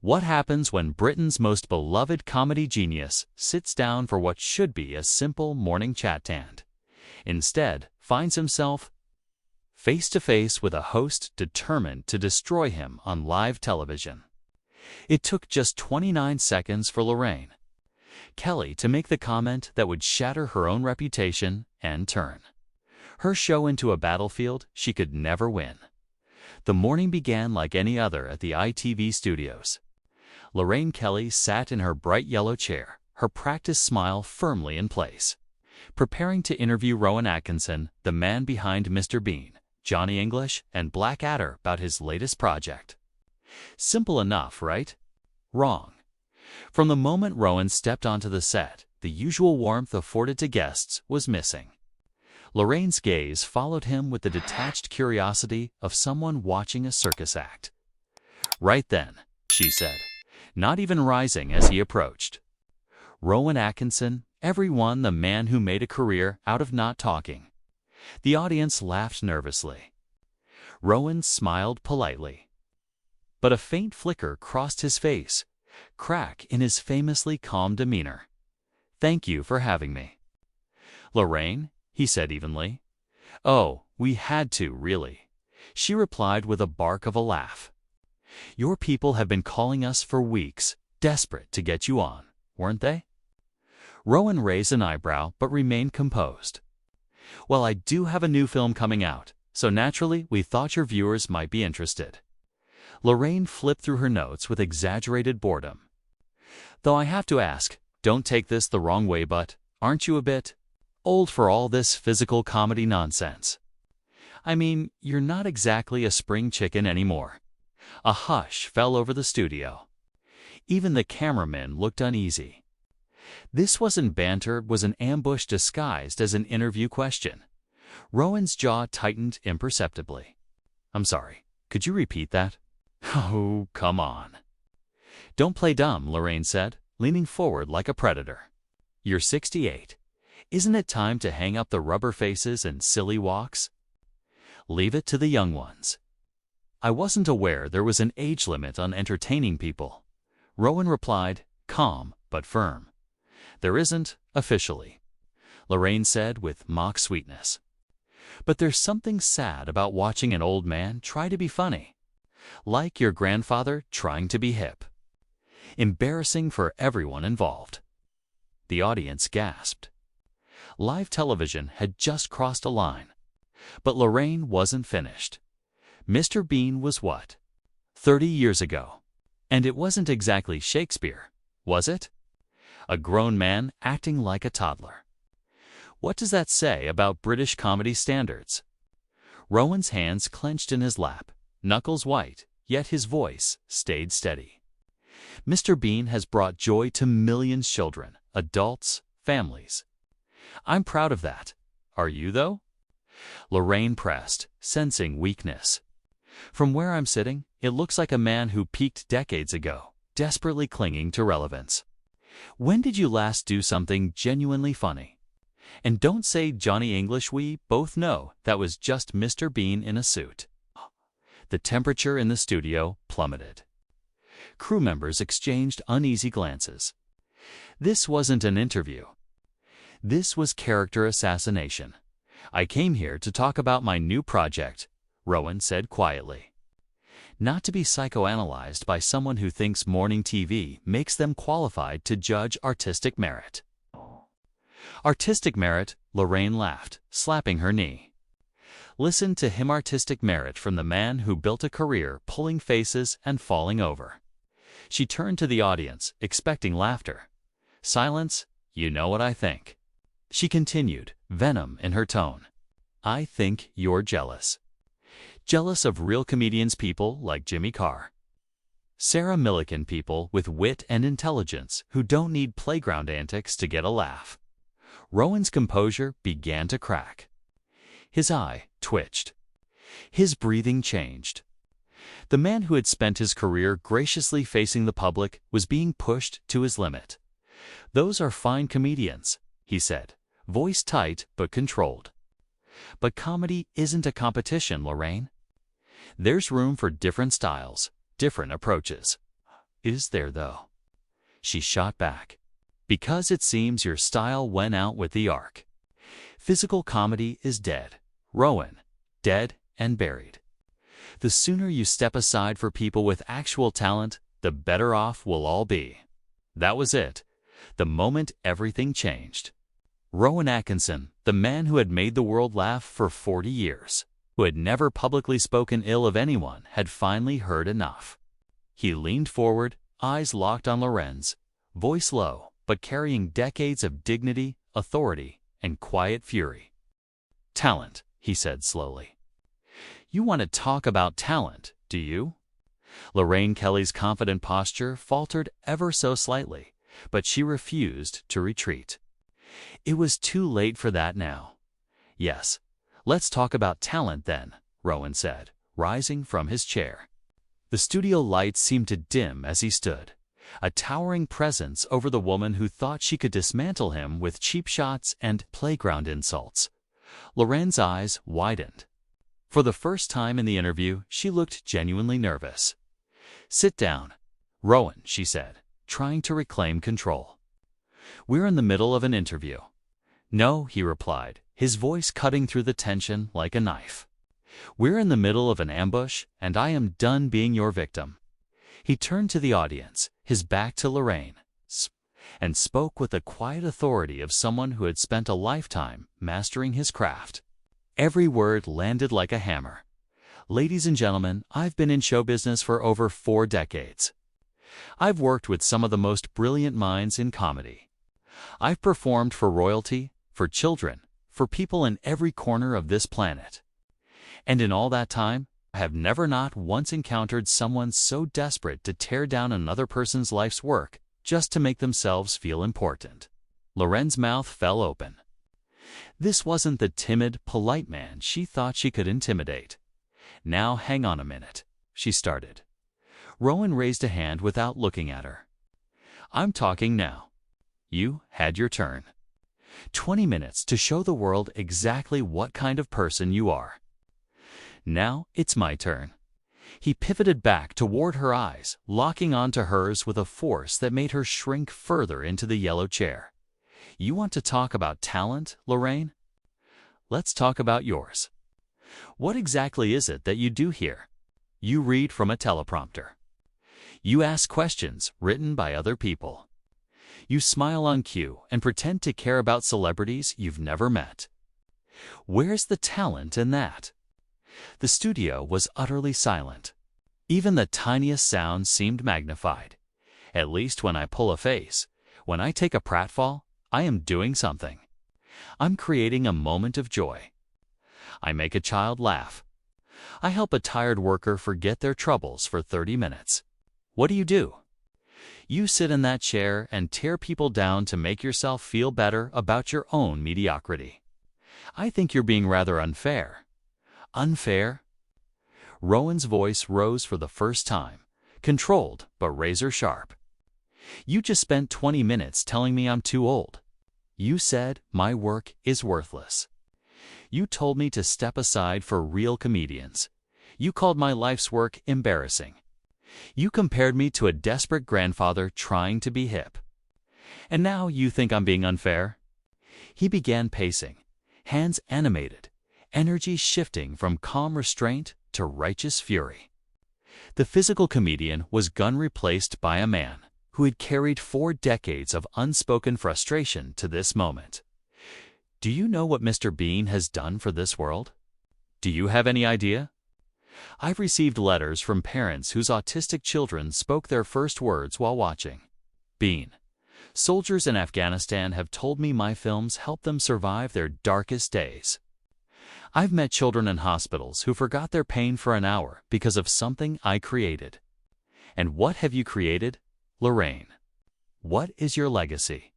What happens when Britain's most beloved comedy genius sits down for what should be a simple morning chat and instead finds himself face to face with a host determined to destroy him on live television? It took just 29 seconds for Lorraine Kelly to make the comment that would shatter her own reputation and turn her show into a battlefield she could never win. The morning began like any other at the ITV studios. Lorraine Kelly sat in her bright yellow chair, her practiced smile firmly in place, preparing to interview Rowan Atkinson, the man behind Mr. Bean, Johnny English, and Blackadder, about his latest project. Simple enough, right? Wrong. From the moment Rowan stepped onto the set, the usual warmth afforded to guests was missing. Lorraine's gaze followed him with the detached curiosity of someone watching a circus act. "Right then," she said, not even rising as he approached. "Rowan Atkinson, everyone, the man who made a career out of not talking." The audience laughed nervously. Rowan smiled politely, but a faint flicker crossed his face, crack in his famously calm demeanor. "Thank you for having me." "Lorraine," he said evenly. "Oh, we had to, really," she replied with a bark of a laugh. "Your people have been calling us for weeks, desperate to get you on, weren't they?" Rowan raised an eyebrow but remained composed. "Well, I do have a new film coming out, so naturally we thought your viewers might be interested." Lorraine flipped through her notes with exaggerated boredom. "Though I have to ask, don't take this the wrong way, but aren't you a bit old for all this physical comedy nonsense? I mean, you're not exactly a spring chicken anymore." A hush fell over the studio. Even the cameramen looked uneasy. This wasn't banter, it was an ambush disguised as an interview question. Rowan's jaw tightened imperceptibly. "I'm sorry, could you repeat that?" "Oh, come on." "Don't play dumb," Lorraine said, leaning forward like a predator. "You're 68. Isn't it time to hang up the rubber faces and silly walks? Leave it to the young ones." "I wasn't aware there was an age limit on entertaining people," Rowan replied, calm but firm. "There isn't, officially," Lorraine said with mock sweetness. "But there's something sad about watching an old man try to be funny. Like your grandfather trying to be hip. Embarrassing for everyone involved." The audience gasped. Live television had just crossed a line. But Lorraine wasn't finished. Mr. Bean was what? 30 years ago. And it wasn't exactly Shakespeare, was it? A grown man acting like a toddler. What does that say about British comedy standards? Rowan's hands clenched in his lap, knuckles white, yet his voice stayed steady. "Mr. Bean has brought joy to millions of children, adults, families. I'm proud of that. Are you, though?" Lorraine pressed, sensing weakness. "From where I'm sitting, it looks like a man who peaked decades ago, desperately clinging to relevance. When did you last do something genuinely funny? And don't say Johnny English, we both know that was just Mr. Bean in a suit." The temperature in the studio plummeted. Crew members exchanged uneasy glances. This wasn't an interview. This was character assassination. "I came here to talk about my new project," Rowan said quietly. Not to be psychoanalyzed by someone who thinks morning TV makes them qualified to judge artistic merit. "Artistic merit," Lorraine laughed, slapping her knee. "Listen to him, artistic merit from the man who built a career pulling faces and falling over." She turned to the audience, expecting laughter. Silence. "You know what I think," she continued, venom in her tone. "I think you're jealous. Jealous of real comedians, people like Jimmy Carr. Sarah Millican, people with wit and intelligence who don't need playground antics to get a laugh." Rowan's composure began to crack. His eye twitched. His breathing changed. The man who had spent his career graciously facing the public was being pushed to his limit. "Those are fine comedians," he said, voice tight but controlled. "But comedy isn't a competition, Lorraine. There's room for different styles, different approaches." Is there, though? She shot back. Because it seems your style went out with the arc. Physical comedy is dead, Rowan, dead and buried. The sooner you step aside for people with actual talent, the better off we'll all be. That was it. The moment everything changed. Rowan Atkinson, the man who had made the world laugh for 40 years, who had never publicly spoken ill of anyone, had finally heard enough. He leaned forward, eyes locked on Lorraine's, voice low, but carrying decades of dignity, authority, and quiet fury. "Talent," he said slowly. "You want to talk about talent, do you?" Lorraine Kelly's confident posture faltered ever so slightly, but she refused to retreat. It was too late for that now. "Yes, let's talk about talent then," Rowan said, rising from his chair. The studio lights seemed to dim as he stood, a towering presence over the woman who thought she could dismantle him with cheap shots and playground insults. Lorraine's eyes widened. For the first time in the interview, she looked genuinely nervous. "Sit down, Rowan," she said, trying to reclaim control. "We're in the middle of an interview." "No," he replied, his voice cutting through the tension like a knife. "We're in the middle of an ambush, and I am done being your victim." He turned to the audience, his back to Lorraine, and spoke with the quiet authority of someone who had spent a lifetime mastering his craft. Every word landed like a hammer. "Ladies and gentlemen, I've been in show business for over 4 decades. I've worked with some of the most brilliant minds in comedy. I've performed for royalty, for children, for people in every corner of this planet. And in all that time, I have never not once encountered someone so desperate to tear down another person's life's work just to make themselves feel important." Lorraine's mouth fell open. This wasn't the timid, polite man she thought she could intimidate. "Now hang on a minute," she started. Rowan raised a hand without looking at her. "I'm talking now. You had your turn. 20 minutes to show the world exactly what kind of person you are. Now it's my turn." He pivoted back toward her eyes, locking onto hers with a force that made her shrink further into the yellow chair. "You want to talk about talent, Lorraine? Let's talk about yours. What exactly is it that you do here? You read from a teleprompter. You ask questions written by other people. You smile on cue and pretend to care about celebrities you've never met. Where's the talent in that?" The studio was utterly silent. Even the tiniest sound seemed magnified. "At least when I pull a face, when I take a pratfall, I am doing something. I'm creating a moment of joy. I make a child laugh. I help a tired worker forget their troubles for 30 minutes. What do? You sit in that chair and tear people down to make yourself feel better about your own mediocrity. I think you're being rather unfair." "Unfair?" Rowan's voice rose for the first time, controlled but razor sharp. "You just spent 20 minutes telling me I'm too old. You said my work is worthless. You told me to step aside for real comedians. You called my life's work embarrassing. You compared me to a desperate grandfather trying to be hip. And now you think I'm being unfair?" He began pacing, hands animated, energy shifting from calm restraint to righteous fury. The physical comedian was gun replaced by a man who had carried 4 decades of unspoken frustration to this moment. "Do you know what Mr. Bean has done for this world? Do you have any idea? I've received letters from parents whose autistic children spoke their first words while watching. Bean, soldiers in Afghanistan have told me my films helped them survive their darkest days. I've met children in hospitals who forgot their pain for an hour because of something I created. And what have you created, Lorraine? What is your legacy?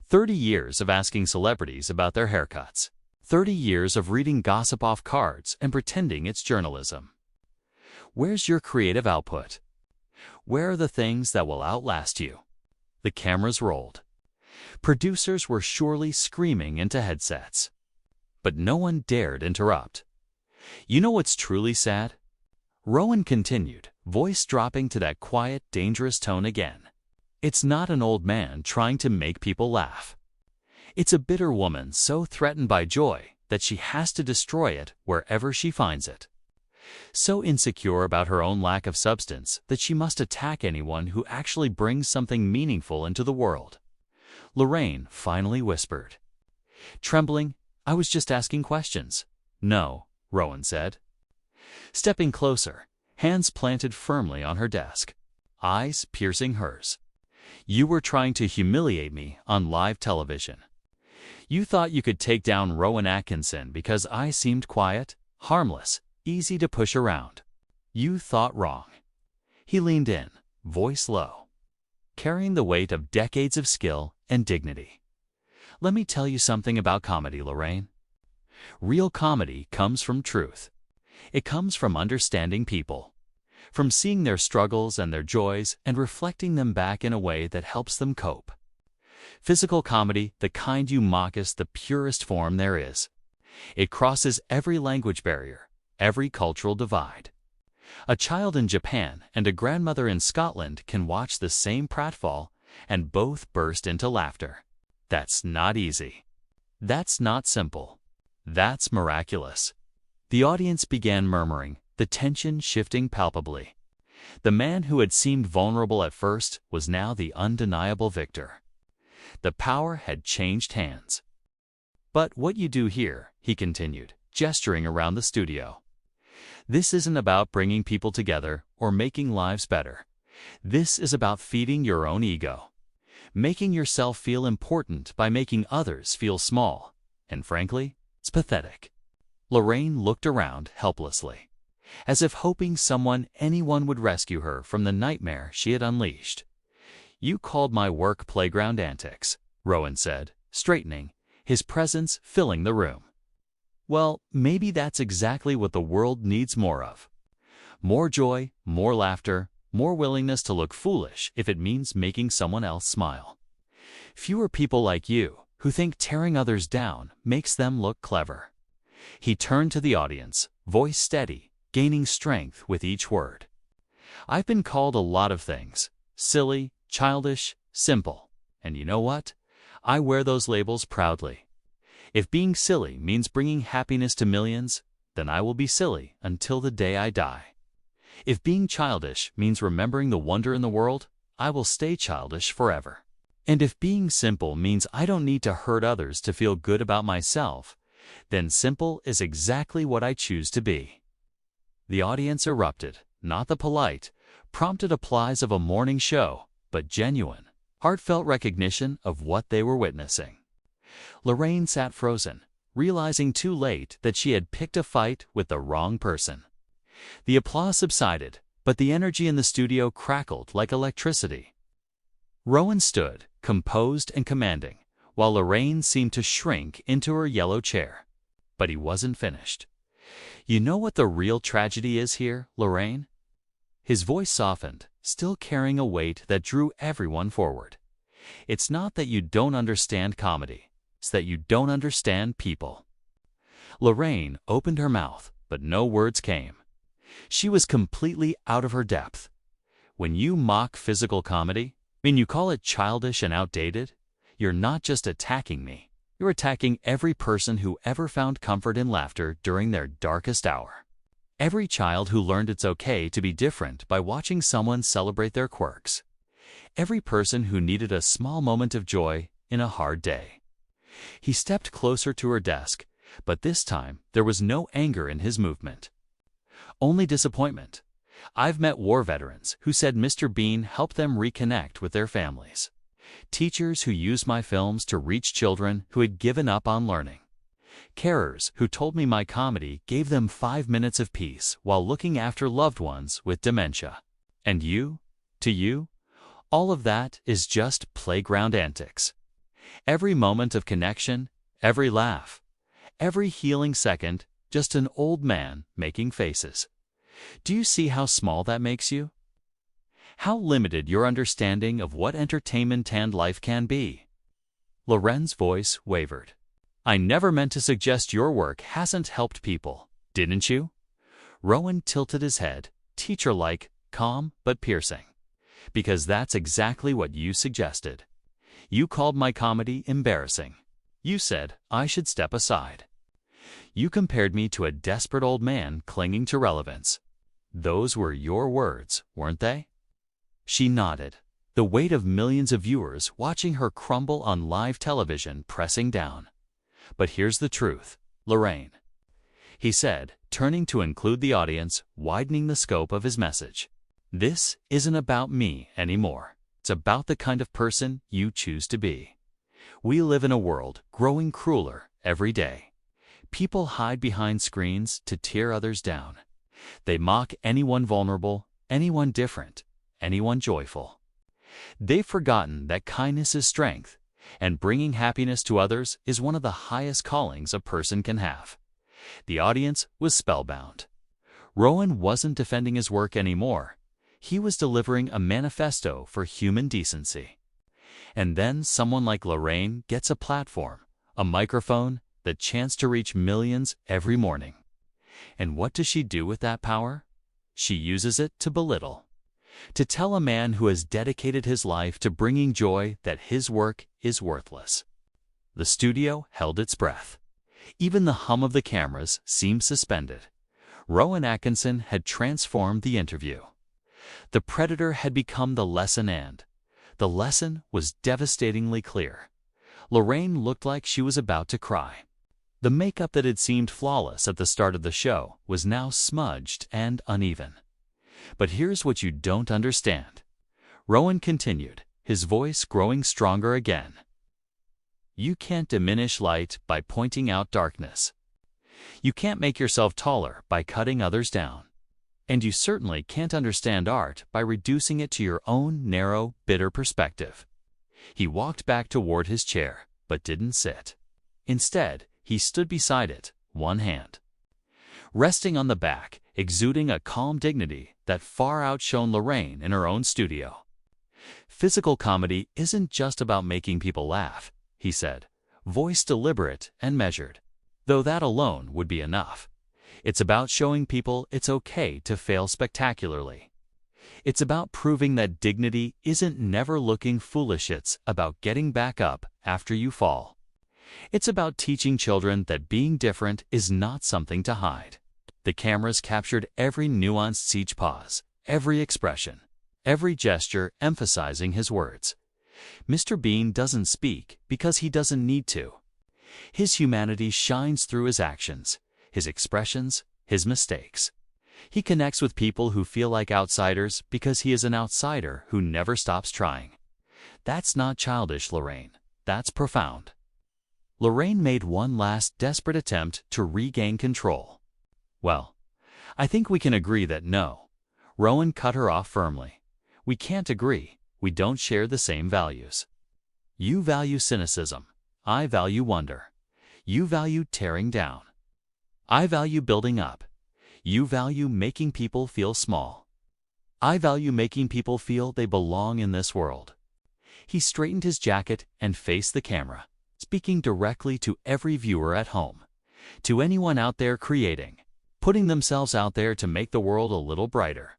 30 years of asking celebrities about their haircuts. 30 years of reading gossip off cards and pretending it's journalism. Where's your creative output? Where are the things that will outlast you?" The cameras rolled. Producers were surely screaming into headsets. But no one dared interrupt. "You know what's truly sad?" Rowan continued, voice dropping to that quiet, dangerous tone again. It's not an old man trying to make people laugh. It's a bitter woman so threatened by joy that she has to destroy it wherever she finds it. So insecure about her own lack of substance that she must attack anyone who actually brings something meaningful into the world. Lorraine finally whispered. Trembling, I was just asking questions. No, Rowan said. Stepping closer, hands planted firmly on her desk, eyes piercing hers. You were trying to humiliate me on live television. You thought you could take down Rowan Atkinson because I seemed quiet, harmless, easy to push around. You thought wrong. He leaned in, voice low, carrying the weight of decades of skill and dignity. Let me tell you something about comedy, Lorraine. Real comedy comes from truth. It comes from understanding people, from seeing their struggles and their joys and reflecting them back in a way that helps them cope. Physical comedy, the kind you mock, is the purest form there is. It crosses every language barrier, every cultural divide. A child in Japan and a grandmother in Scotland can watch the same pratfall and both burst into laughter. That's not easy. That's not simple. That's miraculous. The audience began murmuring, the tension shifting palpably. The man who had seemed vulnerable at first was now the undeniable victor. The power had changed hands. But what you do here, he continued, gesturing around the studio. This isn't about bringing people together or making lives better. This is about feeding your own ego, making yourself feel important by making others feel small. And frankly, it's pathetic. Lorraine looked around helplessly, as if hoping anyone would rescue her from the nightmare she had unleashed. You called my work playground antics, Rowan said, straightening, his presence filling the room. Well, maybe that's exactly what the world needs more of. More joy, more laughter, more willingness to look foolish if it means making someone else smile. Fewer people like you, who think tearing others down makes them look clever. He turned to the audience, voice steady, gaining strength with each word. I've been called a lot of things: silly, childish, simple. And you know what? I wear those labels proudly. If being silly means bringing happiness to millions, then I will be silly until the day I die. If being childish means remembering the wonder in the world, I will stay childish forever. And if being simple means I don't need to hurt others to feel good about myself, then simple is exactly what I choose to be. The audience erupted, not the polite, prompted applause of a morning show, but genuine, heartfelt recognition of what they were witnessing. Lorraine sat frozen, realizing too late that she had picked a fight with the wrong person. The applause subsided, but the energy in the studio crackled like electricity. Rowan stood, composed and commanding, while Lorraine seemed to shrink into her yellow chair. But he wasn't finished. You know what the real tragedy is here, Lorraine? His voice softened, still carrying a weight that drew everyone forward. It's not that you don't understand comedy. It's that you don't understand people. Lorraine opened her mouth, but no words came. She was completely out of her depth. When you mock physical comedy, when you call it childish and outdated, you're not just attacking me. You're attacking every person who ever found comfort in laughter during their darkest hour. Every child who learned it's okay to be different by watching someone celebrate their quirks. Every person who needed a small moment of joy in a hard day. He stepped closer to her desk, but this time there was no anger in his movement. Only disappointment. I've met war veterans who said Mr. Bean helped them reconnect with their families. Teachers who used my films to reach children who had given up on learning. Carers who told me my comedy gave them 5 minutes of peace while looking after loved ones with dementia. And you? To you? All of that is just playground antics. Every moment of connection, every laugh, every healing second, just an old man making faces. Do you see how small that makes you? How limited your understanding of what entertainment and life can be? Lorraine's voice wavered. I never meant to suggest your work hasn't helped people, didn't you? Rowan tilted his head, teacher-like, calm but piercing. Because that's exactly what you suggested. You called my comedy embarrassing. You said I should step aside. You compared me to a desperate old man clinging to relevance. Those were your words, weren't they? She nodded, the weight of millions of viewers watching her crumble on live television pressing down. But here's the truth, Lorraine, he said, turning to include the audience, widening the scope of his message. This isn't about me anymore. It's about the kind of person you choose to be. We live in a world growing crueler every day. People hide behind screens to tear others down. They mock anyone vulnerable, anyone different, anyone joyful. They've forgotten that kindness is strength, and bringing happiness to others is one of the highest callings a person can have. The audience was spellbound. Rowan wasn't defending his work anymore. He was delivering a manifesto for human decency. And then someone like Lorraine gets a platform, a microphone, the chance to reach millions every morning. And what does she do with that power? She uses it to belittle. To tell a man who has dedicated his life to bringing joy that his work is worthless. The studio held its breath. Even the hum of the cameras seemed suspended. Rowan Atkinson had transformed the interview. The predator had become the lesson, and the lesson was devastatingly clear. Lorraine looked like she was about to cry. The makeup that had seemed flawless at the start of the show was now smudged and uneven. But here's what you don't understand. Rowan continued, his voice growing stronger again. You can't diminish light by pointing out darkness. You can't make yourself taller by cutting others down. And you certainly can't understand art by reducing it to your own narrow, bitter perspective. He walked back toward his chair, but didn't sit. Instead, he stood beside it, one hand resting on the back, exuding a calm dignity that far outshone Lorraine in her own studio. Physical comedy isn't just about making people laugh, he said, voice deliberate and measured, though that alone would be enough. It's about showing people it's okay to fail spectacularly. It's about proving that dignity isn't never looking foolish, it's about getting back up after you fall. It's about teaching children that being different is not something to hide. The cameras captured every nuanced each pause, every expression, every gesture emphasizing his words. Mr. Bean doesn't speak because he doesn't need to. His humanity shines through his actions, his expressions, his mistakes. He connects with people who feel like outsiders because he is an outsider who never stops trying. That's not childish, Lorraine. That's profound. Lorraine made one last desperate attempt to regain control. Well, I think we can agree that no. Rowan cut her off firmly. We can't agree. We don't share the same values. You value cynicism. I value wonder. You value tearing down. I value building up. You value making people feel small. I value making people feel they belong in this world. He straightened his jacket and faced the camera, speaking directly to every viewer at home, to anyone out there creating, putting themselves out there to make the world a little brighter.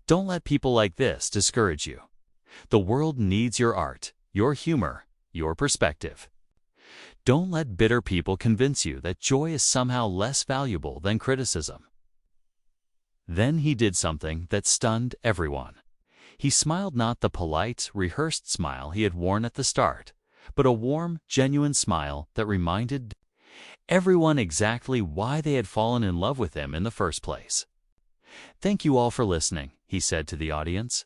Don't let people like this discourage you. The world needs your art, your humor, your perspective. Don't let bitter people convince you that joy is somehow less valuable than criticism. Then he did something that stunned everyone. He smiled, not the polite, rehearsed smile he had worn at the start, but a warm, genuine smile that reminded everyone exactly why they had fallen in love with him in the first place. Thank you all for listening, he said to the audience.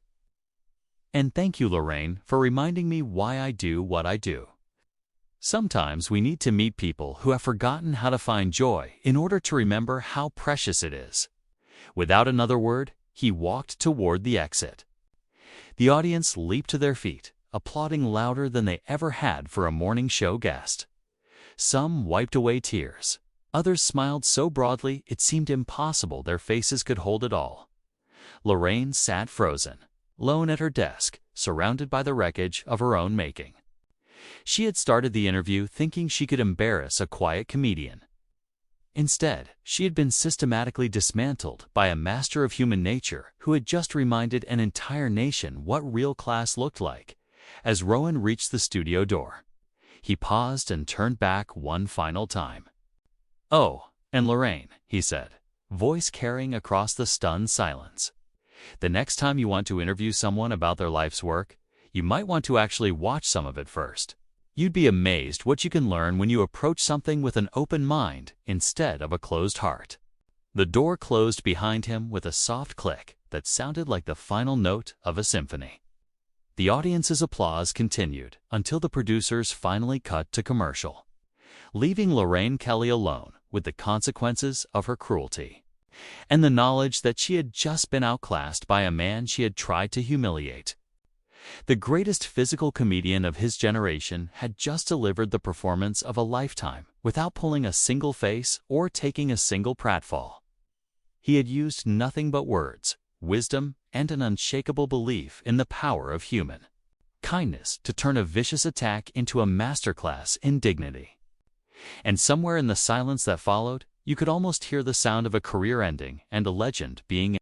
And thank you, Lorraine, for reminding me why I do what I do. Sometimes we need to meet people who have forgotten how to find joy in order to remember how precious it is. Without another word, he walked toward the exit. The audience leaped to their feet, applauding louder than they ever had for a morning show guest. Some wiped away tears. Others smiled so broadly it seemed impossible their faces could hold it all. Lorraine sat frozen, alone at her desk, surrounded by the wreckage of her own making. She had started the interview thinking she could embarrass a quiet comedian. Instead, she had been systematically dismantled by a master of human nature who had just reminded an entire nation what real class looked like. As Rowan reached the studio door, he paused and turned back one final time. "Oh, and Lorraine," he said, voice carrying across the stunned silence. "The next time you want to interview someone about their life's work, you might want to actually watch some of it first. You'd be amazed what you can learn when you approach something with an open mind instead of a closed heart." The door closed behind him with a soft click that sounded like the final note of a symphony. The audience's applause continued until the producers finally cut to commercial, leaving Lorraine Kelly alone with the consequences of her cruelty and the knowledge that she had just been outclassed by a man she had tried to humiliate. The greatest physical comedian of his generation had just delivered the performance of a lifetime without pulling a single face or taking a single pratfall. He had used nothing but words, wisdom, and an unshakable belief in the power of human kindness to turn a vicious attack into a masterclass in dignity. And somewhere in the silence that followed, you could almost hear the sound of a career ending and a legend being